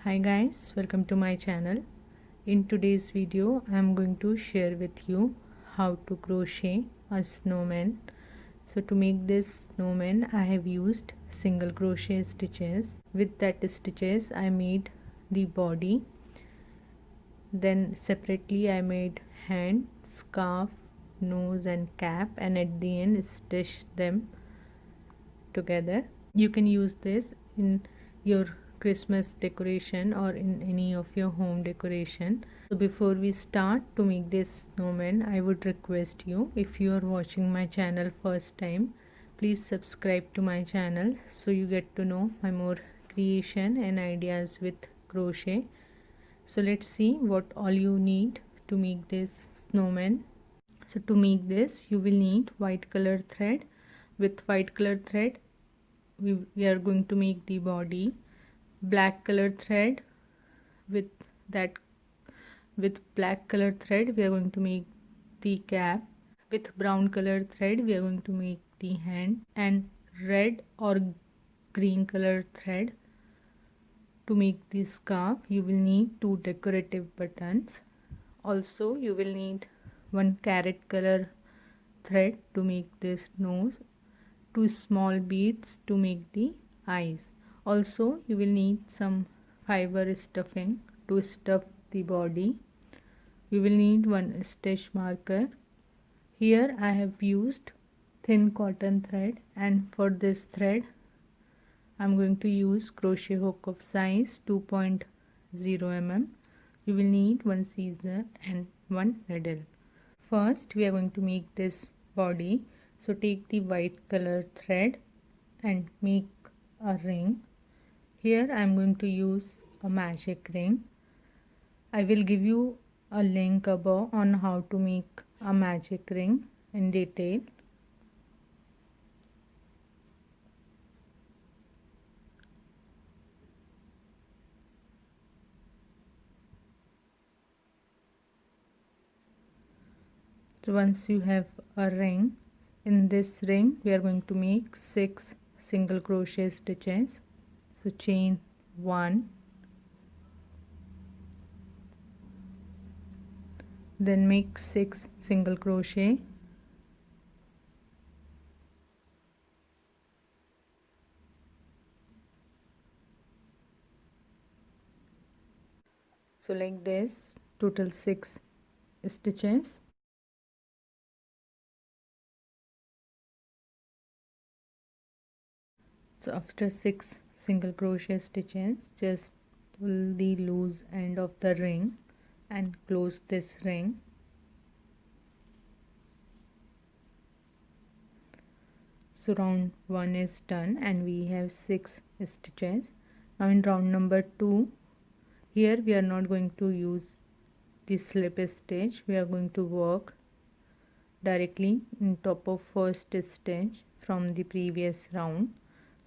Hi guys, welcome to my channel. In today's video I am going to share with you how to crochet a snowman. So to make this snowman I have used single crochet stitches. With that stitches I made the body, then separately I made hand, scarf, nose and cap, and at the end stitched them together. You can use this in your Christmas decoration or in any of your home decoration. So before we start to make this snowman, I would request you, if you are watching my channel first time, please subscribe to my channel so you get to know my more creation and ideas with crochet. So let's see what all you need to make this snowman. So to make this you will need white color thread. With white color thread we are going to make the body. Black color thread, with that with black color thread we are going to make the cap. With brown color thread we are going to make the hand, and red or green color thread to make the scarf. You will need 2 decorative buttons. Also you will need 1 carrot color thread to make this nose, 2 small beads to make the eyes. Also you will need some fiber stuffing to stuff the body. You will need 1 stitch marker. Here I have used thin cotton thread, and for this thread I am going to use crochet hook of size 2.0 mm. You will need 1 scissor and 1 needle. First we are going to make this body. So take the white color thread and make a ring. Here I am going to use a magic ring. I will give you a link above on how to make a magic ring in detail. So once you have a ring, in this ring we are going to make 6 single crochet stitches. So chain 1, then make 6 single crochet, so like this, total 6 stitches. So after 6 single crochet stitches, just pull the loose end of the ring and close this ring. So round 1 is done and we have 6 stitches. Now in round number 2, here we are not going to use the slip stitch. We are going to work directly in top of first stitch from the previous round.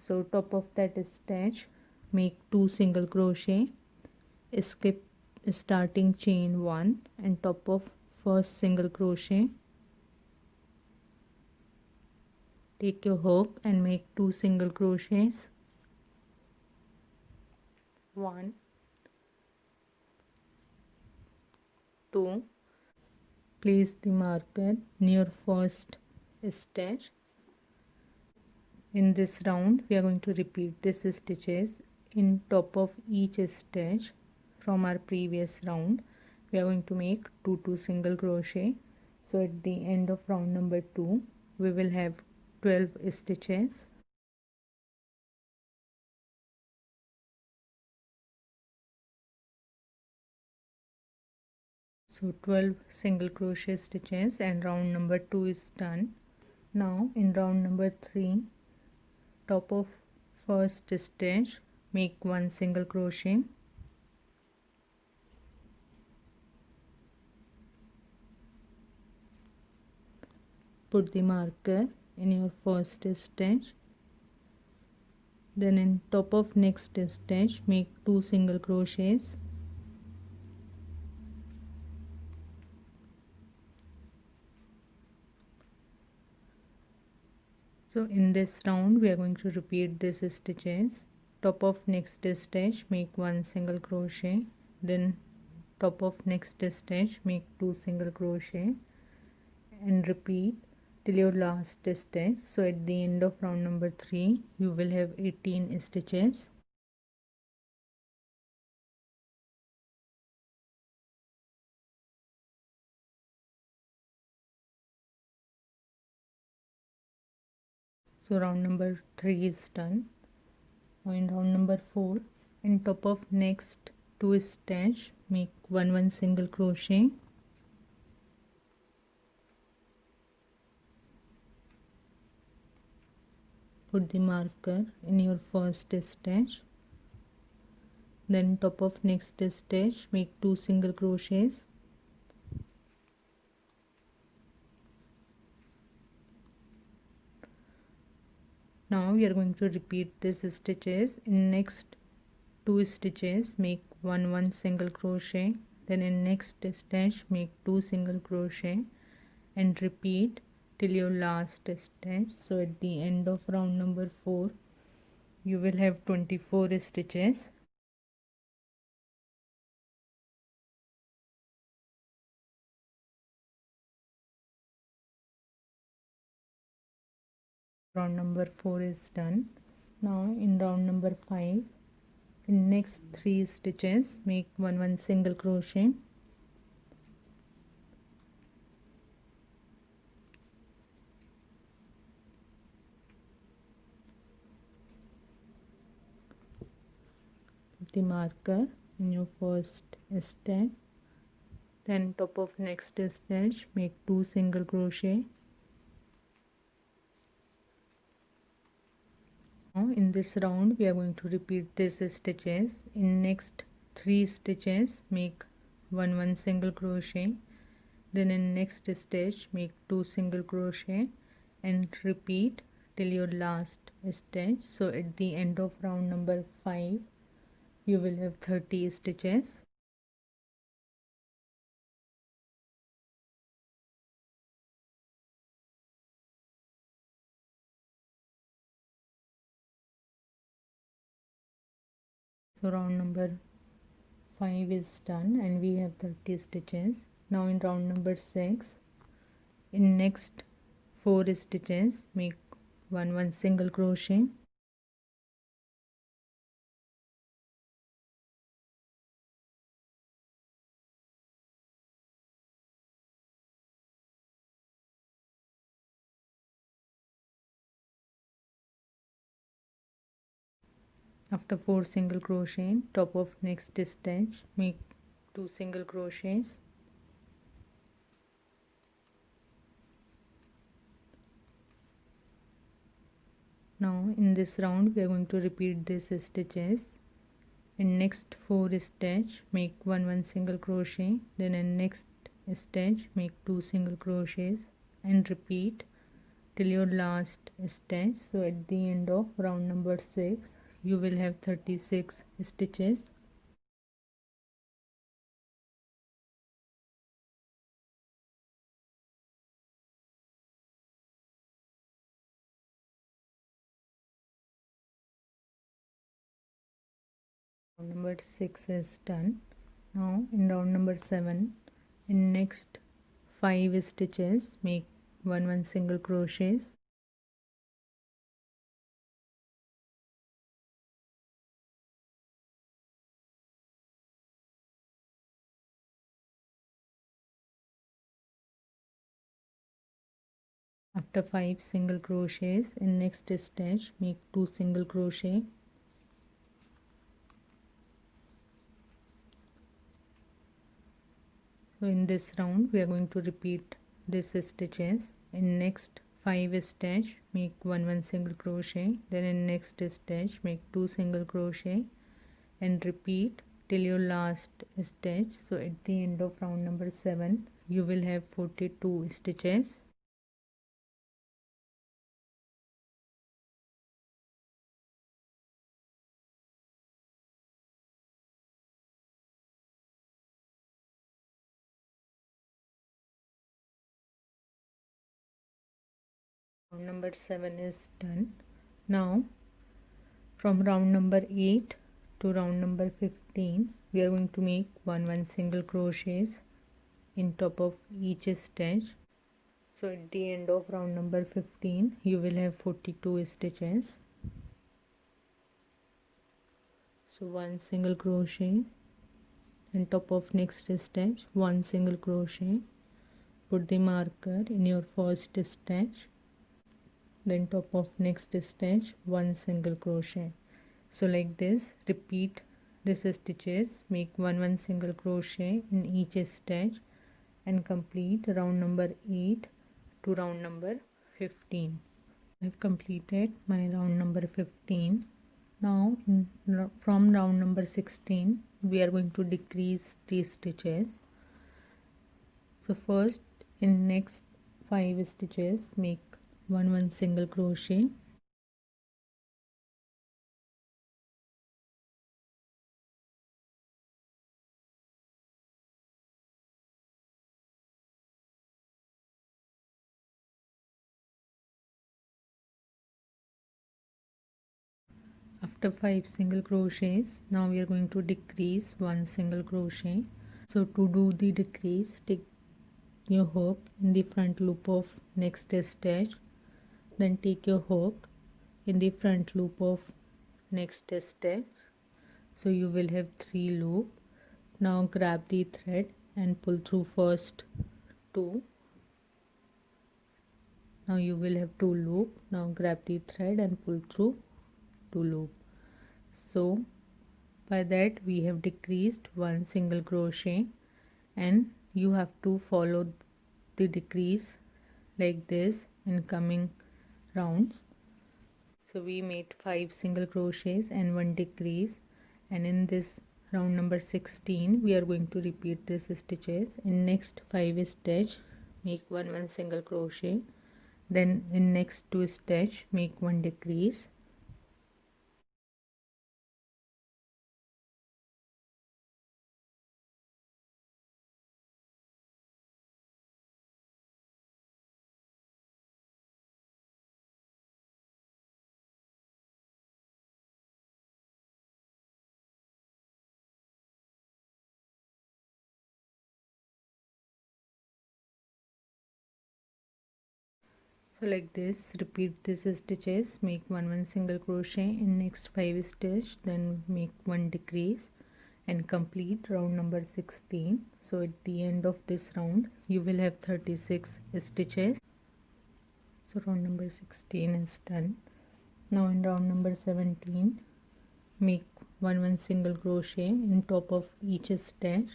So top of that stitch make 2 single crochet, skip starting chain 1, and top of first single crochet take your hook and make 2 single crochets, 1, 2. Place the marker near first stitch. In this round we are going to repeat this stitches in top of each stitch from our previous round. We are going to make 2 single crochet. So at the end of round number 2 we will have 12 stitches. So 12 single crochet stitches and round number 2 is done. Now in round number 3, top of first stitch make 1 single crochet, put the marker in your first stitch, then in top of next stitch make 2 single crochets, so in this round we are going to repeat this stitches top of next stitch make 1 single crochet, then top of next stitch make 2 single crochet and repeat till your last stitch. So at the end of round number 3 you will have 18 stitches. So round number 3 is done. Now in round number 4, in top of next 2 stitch make 1 single crochet, put the marker in your first stitch, then top of next stitch make 2 single crochets, now we are going to repeat these stitches. In next 2 stitches make 1 single crochet, then in next stitch make 2 single crochet and repeat till your last stitch. So at the end of round number 4 you will have 24 stitches. Round number 4 is done. Now in round number 5, in next 3 stitches make 1 single crochet, put the marker in your first stitch, then top of next stitch make 2 single crochet. Now in this round we are going to repeat these stitches. In next 3 stitches make 1 single crochet, then in next stitch make 2 single crochet and repeat till your last stitch. So at the end of round number 5 you will have 30 stitches. So round number 5 is done and we have 30 stitches. Now in round number 6, in next 4 stitches make 1 single crochet, after 4 single crochet top of next stitch make 2 single crochets, now in this round we are going to repeat these stitches. In next 4 stitch make 1 single crochet, then in next stitch make 2 single crochets and repeat till your last stitch. So at the end of round number 6 you will have 36 stitches. Round number 6 is done. Now in round number 7, in next 5 stitches make 1 single crochets, after 5 single crochets in next stitch make 2 single crochet, so in this round we are going to repeat these stitches. In next 5 stitch make 1 single crochet, then in next stitch make 2 single crochet and repeat till your last stitch. So at the end of round number 7 you will have 42 stitches. Round number 7 is done. Now From round number 8 to round number 15 we are going to make 1 single crochets in top of each stitch. So at the end of round number 15 you will have 42 stitches. So 1 single crochet in top of next stitch, 1 single crochet, put the marker in your first stitch, then top of next stitch 1 single crochet. So like this repeat this stitches, make 1 single crochet in each stitch and complete round number 8 to round number 15. I have completed my round number 15. Now from round number 16 we are going to decrease these stitches. So first in next 5 stitches make 1 single crochet. After 5 single crochets now we are going to decrease 1 single crochet. So to do the decrease, take your hook in the front loop of next stitch, then take your hook in the front loop of next stitch. So you will have 3 loops. Now grab the thread and pull through first 2. Now you will have 2 loops. Now grab the thread and pull through 2 loops. So by that we have decreased 1 single crochet, and you have to follow the decrease like this in coming rounds. So we made 5 single crochets and 1 decrease, and in this round number 16 we are going to repeat this stitches. In next 5 stitch make 1 single crochet, then in next 2 stitch make 1 decrease. So like this repeat this stitches, make 1 single crochet in next 5 stitch, then make 1 decrease and complete round number 16. So at the end of this round you will have 36 stitches. So round number 16 is done. Now in round number 17 make 1 single crochet in top of each stitch.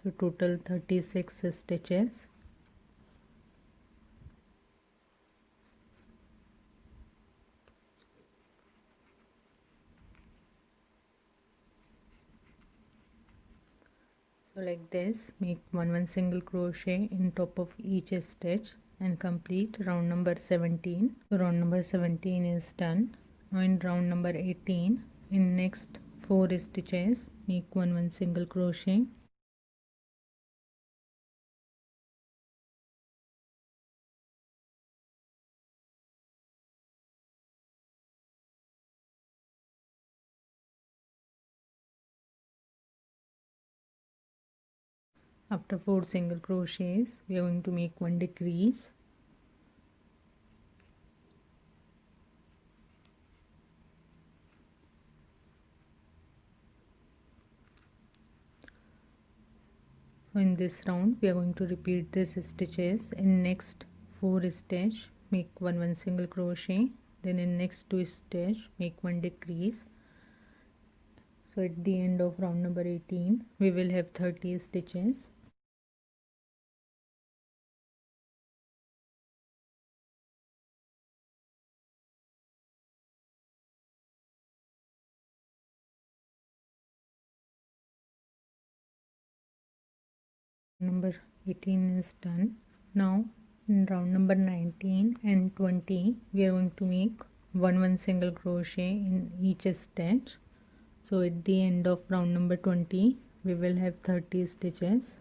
So total 36 stitches. So like this make 1 single crochet in top of each stitch and complete round number 17. So round number 17 is done. Now in round number 18 in next 4 stitches make 1 single crochet. After 4 single crochets we are going to make 1 decrease. So in this round we are going to repeat these stitches. In next 4 stitch make 1 single crochet, then in next 2 stitch make 1 decrease. So at the end of round number 18 we will have 30 stitches. Number 18 is done. Now in round number 19 and 20 we are going to make 1 single crochet in each stitch. So at the end of round number 20 we will have 30 stitches.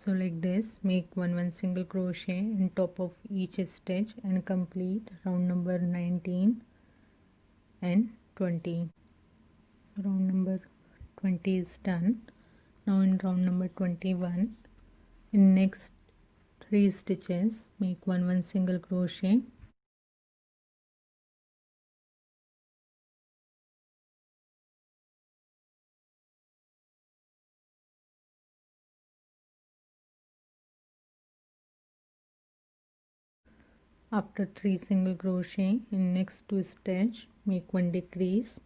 So like this, make one single crochet in top of each stitch and complete round number 19 and 20. So round number 20 is done. Now in round number 21, in next 3 stitches, make one single crochet. After 3 single crochet, in next 2 stitch, make 1 decrease.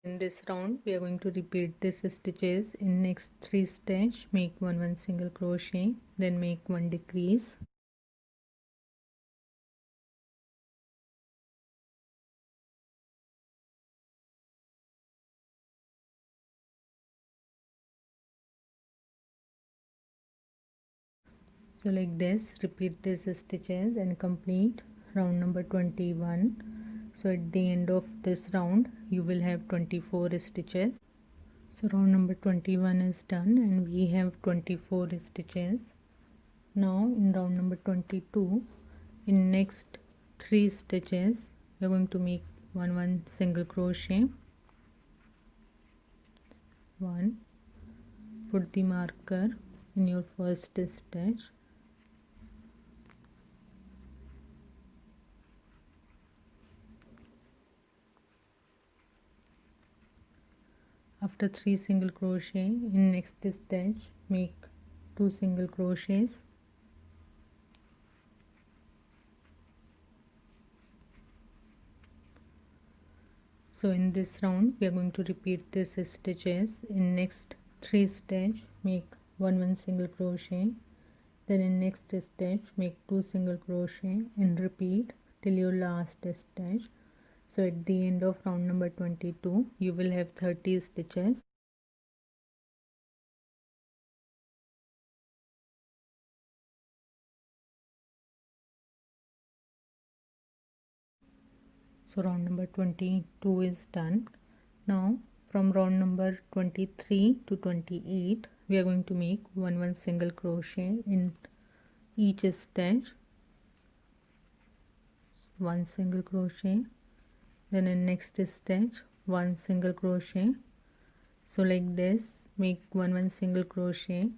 In this round, we are going to repeat these stitches. In next 3 stitch, make one single crochet, then make 1 decrease. So like this, repeat these stitches and complete round number 21. So at the end of this round, you will have 24 stitches. So round number 21 is done and we have 24 stitches. Now in round number 22, in next 3 stitches, we are going to make one single crochet. 1, put the marker in your first stitch. After 3 single crochet, in next stitch make 2 single crochets. So in this round we are going to repeat these stitches. In next 3 stitch make one single crochet, then in next stitch make 2 single crochet and repeat till your last stitch. So at the end of round number 22 you will have 30 stitches. So round number 22 is done. Now from round number 23 to 28 we are going to make one single crochet in each stitch. 1 single crochet, then in next stitch 1 single crochet. So like this, make one single crochet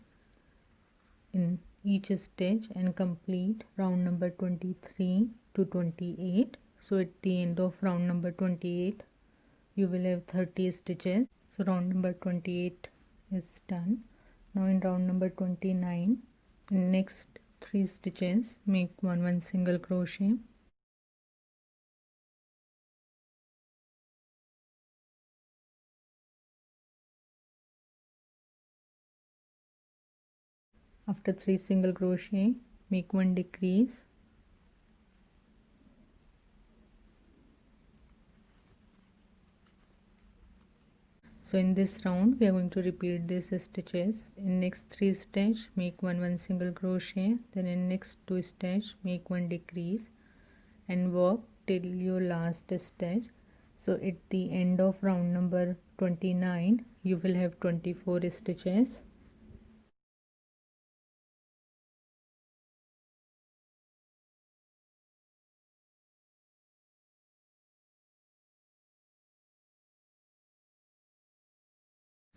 in each stitch and complete round number 23 to 28. So at the end of round number 28 you will have 30 stitches. So round number 28 is done. Now in round number 29, in next 3 stitches make one single crochet. After 3 single crochet make 1 decrease. So in this round we are going to repeat these stitches. In next 3 stitch make one single crochet, then in next 2 stitch make 1 decrease and work till your last stitch. So at the end of round number 29 you will have 24 stitches.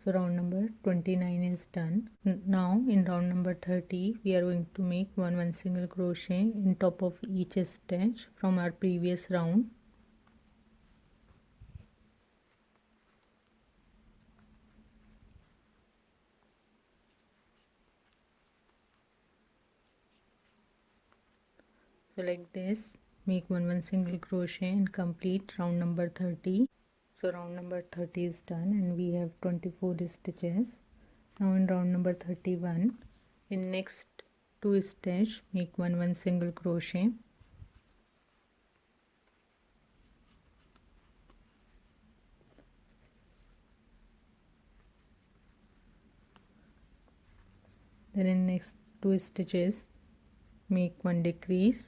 So round number 29 is done. Now in round number 30 we are going to make one single crochet in top of each stitch from our previous round. So like this, make one single crochet and complete round number 30. So round number 30 is done and we have 24 stitches. Now in round number 31, in next 2 stitch make one single crochet. Then in next 2 stitches make 1 decrease.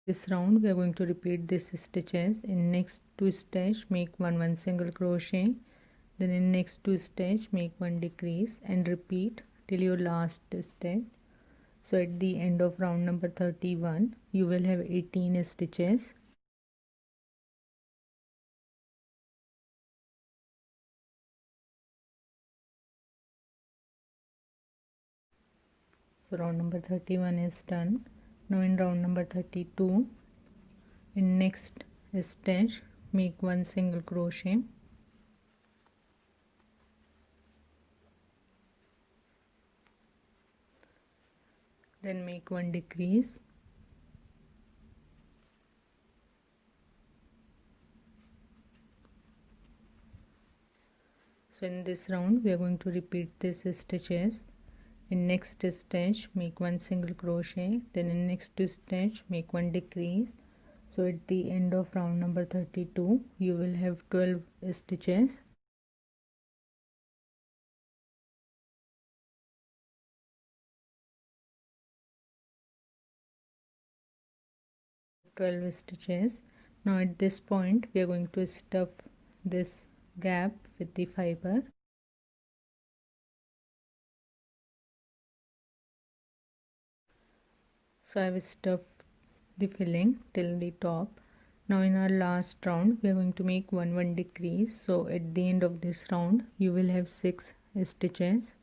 This round we are going to repeat this stitches. In next 2 stitch make 1 single crochet, then in next 2 stitch make 1 decrease and repeat till your last stitch. So at the end of round number 31 you will have 18 stitches. So round number 31 is done. Now in round number 32, in next stitch make 1 single crochet, then make 1 decrease, so in this round we are going to repeat this stitches. In next stitch make 1 single crochet, then in next stitch make 1 decrease. So at the end of round number 32 you will have 12 stitches. Now at this point we are going to stuff this gap with the fiber. So I will stuff the filling till the top. Now in our last round we are going to make 1 decrease. So at the end of this round you will have 6 stitches.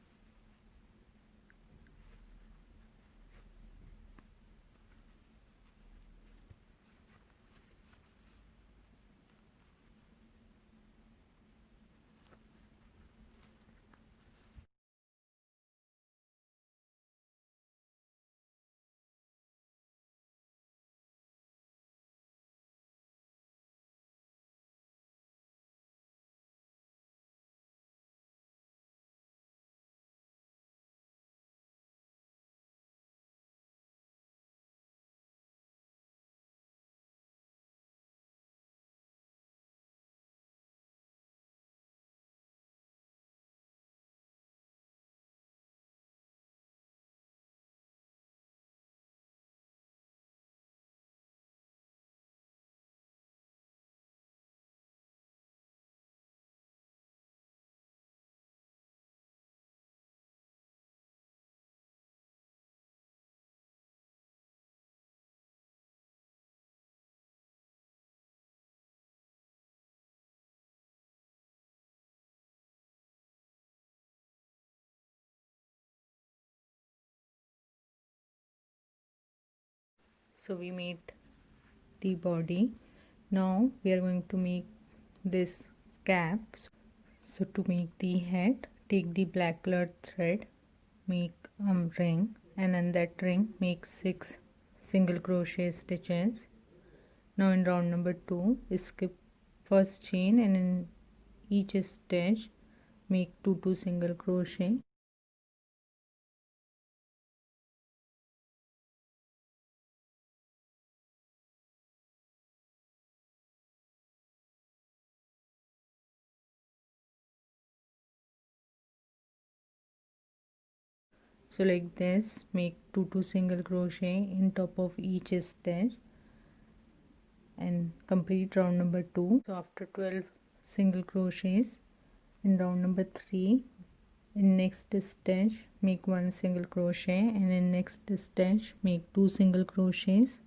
So we made the body. Now we are going to make this cap. So to make the head, take the black colored thread, make a ring, and in that ring make 6 single crochet stitches. Now in round number 2 skip first chain and in each stitch make 2 single crochet. So like this make 2 single crochet in top of each stitch and complete round number 2. So after 12 single crochets in round number 3, in next stitch make 1 single crochet and in next stitch make 2 single crochets.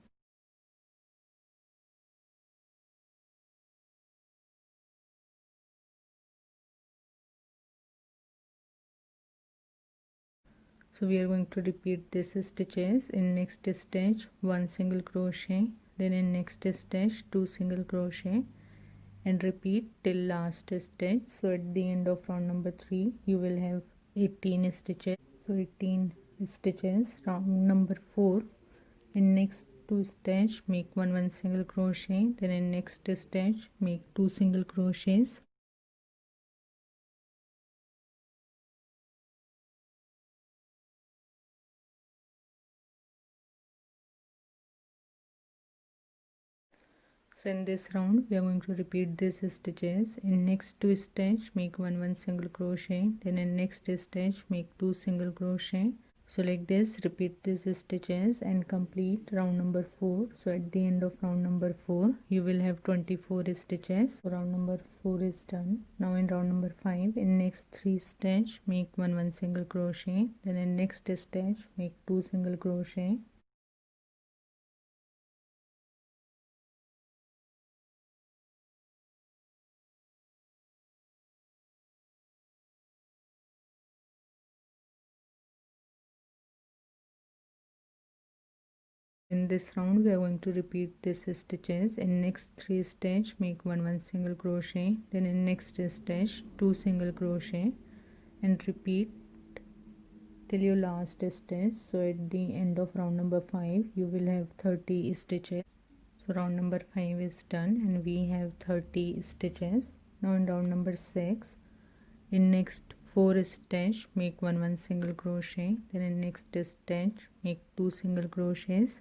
So we are going to repeat this stitches. In next stitch 1 single crochet, then in next stitch 2 single crochet and repeat till last stitch. So at the end of round number 3 you will have 18 stitches. So 18 stitches. Round number 4, in next 2 stitch make 1 single crochet, then in next stitch make 2 single crochets. So in this round we are going to repeat these stitches. In next 2 stitch make 1 single crochet, then in next stitch make 2 single crochet. So like this, repeat these stitches and complete round number 4. So at the end of round number 4 you will have 24 stitches. So round number 4 is done. Now in round number 5, in next 3 stitch make one single crochet, then in next stitch make 2 single crochet, in this round we are going to repeat these stitches. In next 3 stitch make one single crochet, then in next stitch 2 single crochet and repeat till your last stitch. So at the end of round number 5 you will have 30 stitches. So round number 5 is done and we have 30 stitches. Now in round number 6, in next 4 stitch make one single crochet, then in next stitch make 2 single crochets,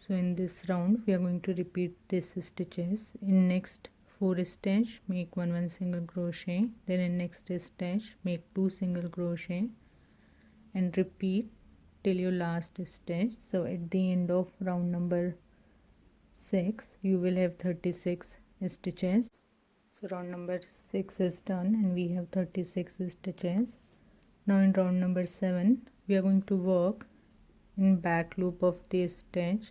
so in this round we are going to repeat these stitches. In next 4 stitch make one single crochet, then in next stitch make 2 single crochet and repeat till your last stitch. So at the end of round number 6 you will have 36 stitches. So round number 6 is done and we have 36 stitches. Now in round number 7 we are going to work in back loop of the stitch.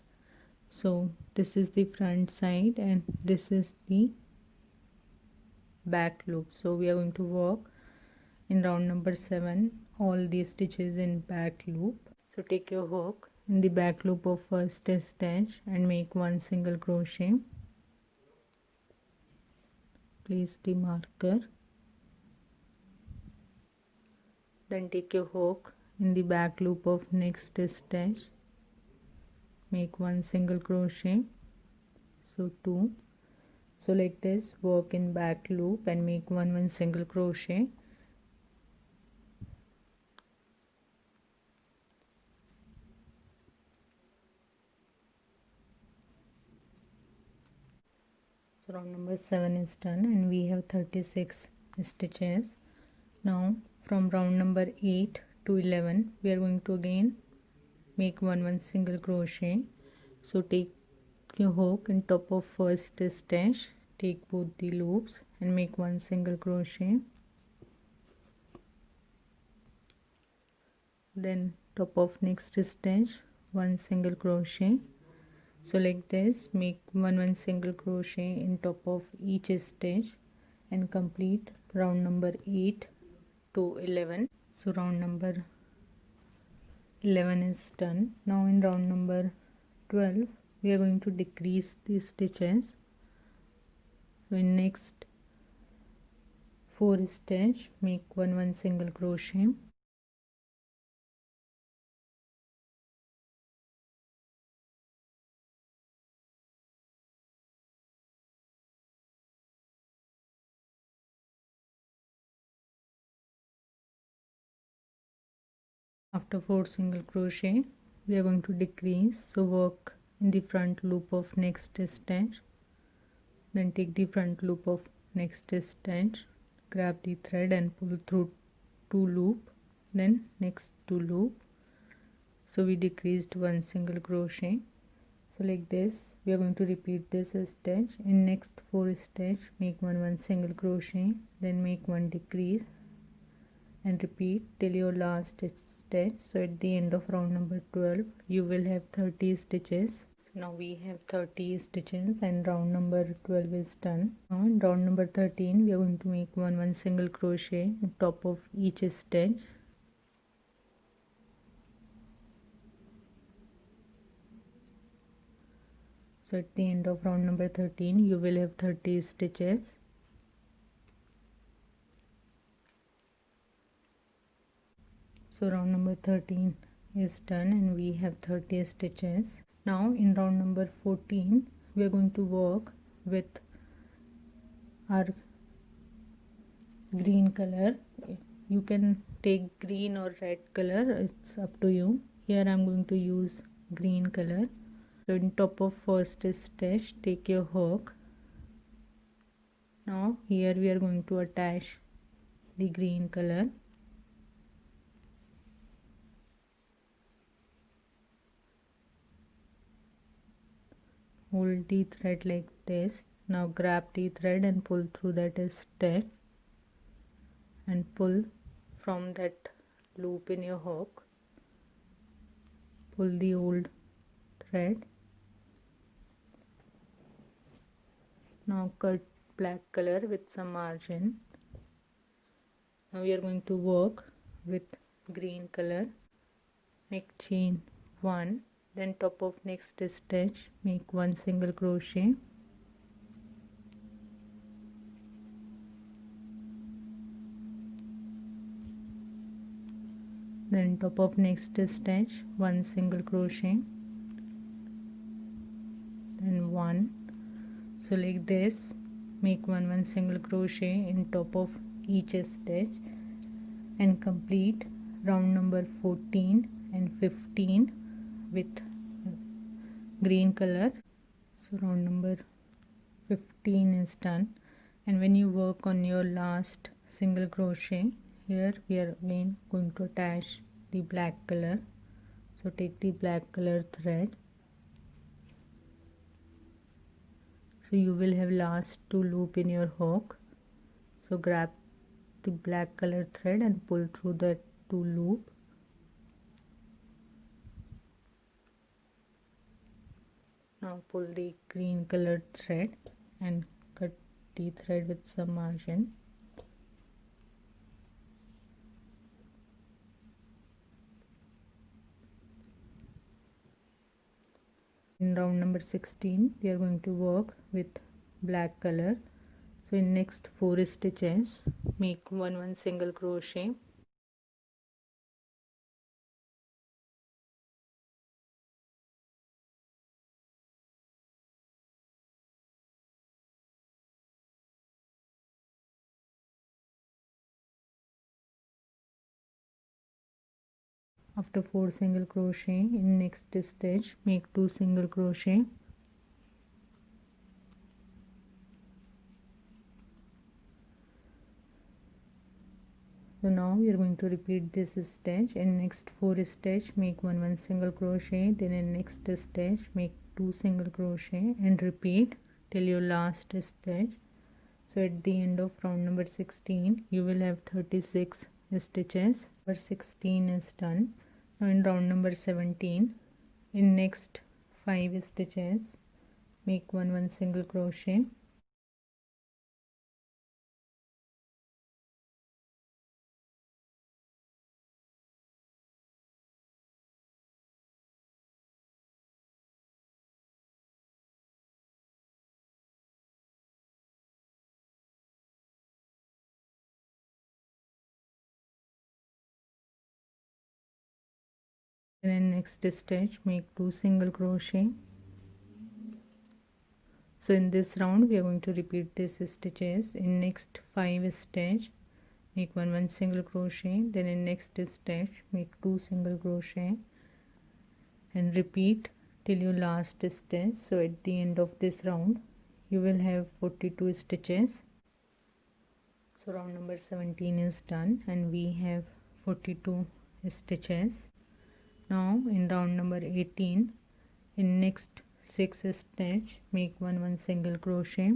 So this is the front side and this is the back loop. So we are going to work in round number 7 all these stitches in back loop. So take your hook in the back loop of first stitch and make one single crochet, place the marker, then take your hook in the back loop of next stitch, make one single crochet, so 2. So like this, work in back loop and make one single crochet. So round number 7 is done and we have 36 stitches. Now from round number 8 to 11 we are going to again make one single crochet. So take your hook in top of first stitch, take both the loops and make one single crochet, then top of next stitch one single crochet. So like this, make one single crochet in top of each stitch and complete round number 8 to 11. So round number 11 is done. Now in round number 12 we are going to decrease the stitches. So in next 4 stitch make one single crochet, after 4 single crochet we are going to decrease. So work in the front loop of next stitch, then take the front loop of next stitch, grab the thread and pull through 2 loop, then next 2 loop. So we decreased one single crochet. So like this we are going to repeat this stitch. In next 4 stitch make one single crochet, then make one decrease and repeat till your last stitch. So at the end of round number 12 you will have 30 stitches. So now we have 30 stitches and round number 12 is done. Now in round number 13 we are going to make one single crochet on top of each stitch. So at the end of round number 13 you will have 30 stitches. So round number 13 is done and we have 30 stitches. Now in round number 14 we are going to work with our green color You can take green or red color, it's up to you. Here I'm going to use green color. So in top of first stitch, take your hook. Now here we are going to attach the green color. Hold the thread like this. Now grab the thread and pull through that stitch and pull from that loop in your hook. Pull the old thread. Now cut black color with some margin. Now we are going to work with green color. Make chain 1, then top of next stitch make 1 single crochet. Then top of next stitch 1 single crochet, then 1. So like this, make 1 single crochet in top of each stitch and complete round number 14 and 15 with green color. So round number 15 is done, and when you work on your last single crochet, here we are again going to attach the black color. So take the black color thread. So you will have last 2 loop in your hook. So grab the black color thread and pull through the 2 loop. Now pull the green colored thread and cut the thread with some margin. In round number 16 we are going to work with black color. So in next 4 stitches make 1 single crochet. After 4 single crochet in next stitch make 2 single crochet. So now we are going to repeat this stitch. In next 4 stitch make 1 single crochet, then in next stitch make 2 single crochet and repeat till your last stitch. So at the end of round number 16 you will have 36 stitches. Number 16 is done. Now in round number 17 in next 5 stitches make 1 single crochet. Then in next stitch make 2 single crochet. So in this round we are going to repeat these stitches. In next 5 stitch make 1 single crochet, then in next stitch make 2 single crochet and repeat till your last stitch. So at the end of this round you will have 42 stitches. So round number 17 is done and we have 42 stitches. Now in round number 18 in next 6 stitch make 1 single crochet.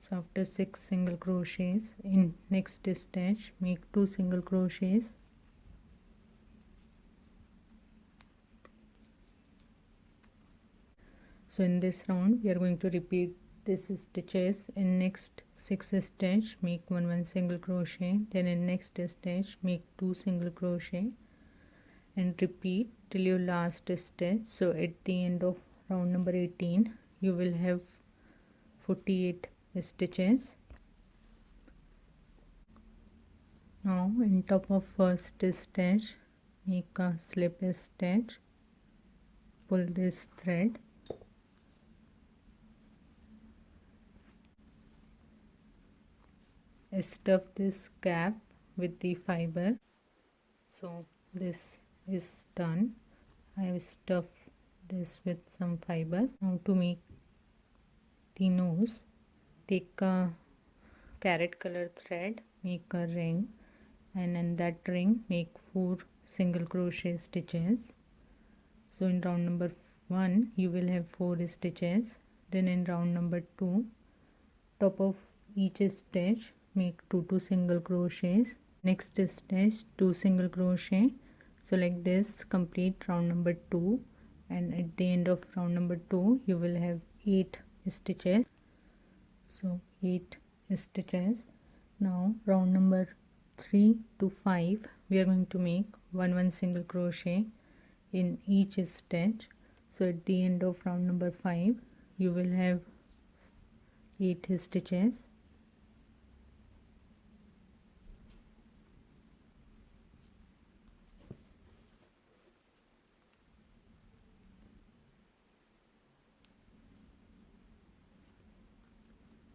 So after 6 single crochets in next stitch make 2 single crochets. So in this round we are going to repeat this stitches. In next 6 stitch make 1 single crochet, then in next stitch make 2 single crochet and repeat till your last stitch. So at the end of round number 18 you will have 48 stitches. Now in top of first stitch make a slip stitch, pull this thread, stuff this gap with the fiber. So this is done. I have stuffed this with some fiber. Now to make the nose, take a carrot color thread, make a ring, and in that ring make 4 single crochet stitches. So in round number 1 you will have 4 stitches. Then in round number 2, top of each stitch make 2 single crochets. Next stitch 2 single crochet. So like this complete round number 2, and at the end of round number 2 you will have 8 stitches. So 8 stitches. Now round number 3 to 5 we are going to make 1 single crochet in each stitch. So at the end of round number 5 you will have 8 stitches.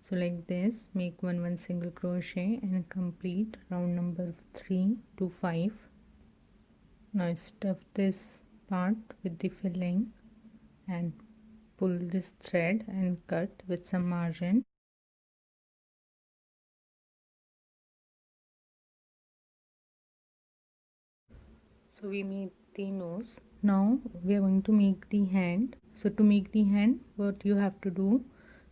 So like this make 1 single crochet and complete round number 3 to 5. Now stuff this part with the filling and pull this thread and cut with some margin. So we made the nose. Now we are going to make the hand. So to make the hand, what you have to do,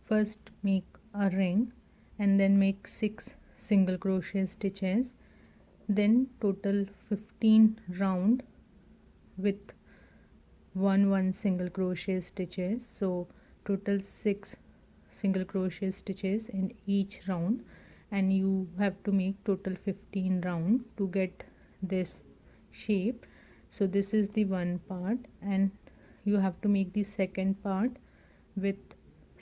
first make a ring and then make 6 single crochet stitches, then total 15 round with 1 single crochet stitches. So total 6 single crochet stitches in each round, and you have to make total 15 round to get this shape. So this is the one part, and you have to make the second part with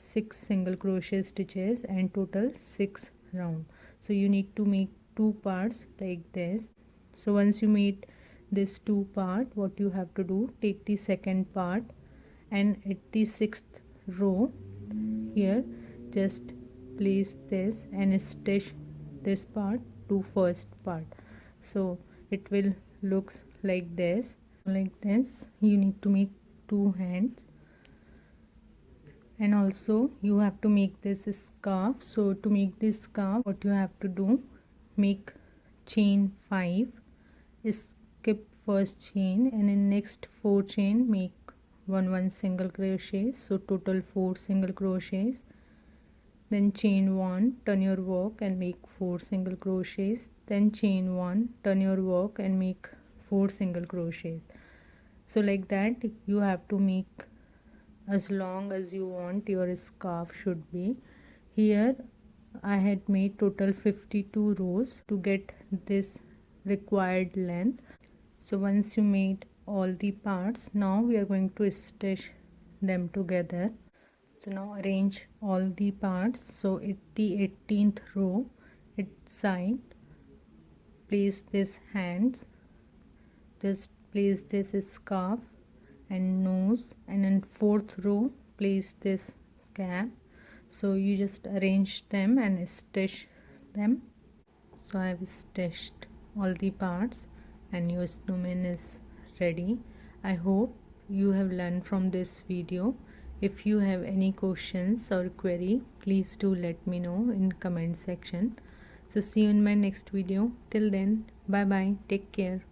6 single crochet stitches and total 6 round. So you need to make 2 parts like this. So once you made this 2 part, what you have to do, take the second part and at the 6th row here just place this and stitch this part to first part. So it will looks like this. You need to make 2 hands, and also you have to make this scarf. So to make this scarf, what you have to do, make chain 5, skip first chain, and in next 4 chain make 1 single crochet. So total 4 single crochets. Then chain 1, turn your work and make 4 single crochets. Then chain 1, turn your work and make 4 single crochets. So like that you have to make as long as you want your scarf should be. Here I had made total 52 rows to get this required length. So once you made all the parts, now we are going to stitch them together. So now arrange all the parts. So at the 18th row, its side, place this hands, just place this scarf and nose, and in 4th row place this cap. So you just arrange them and stitch them. So I have stitched all the parts and your snowman is ready. I hope you have learned from this video. If you have any questions or query, please do let me know in comment section. So see you in my next video. Till then, bye bye, take care.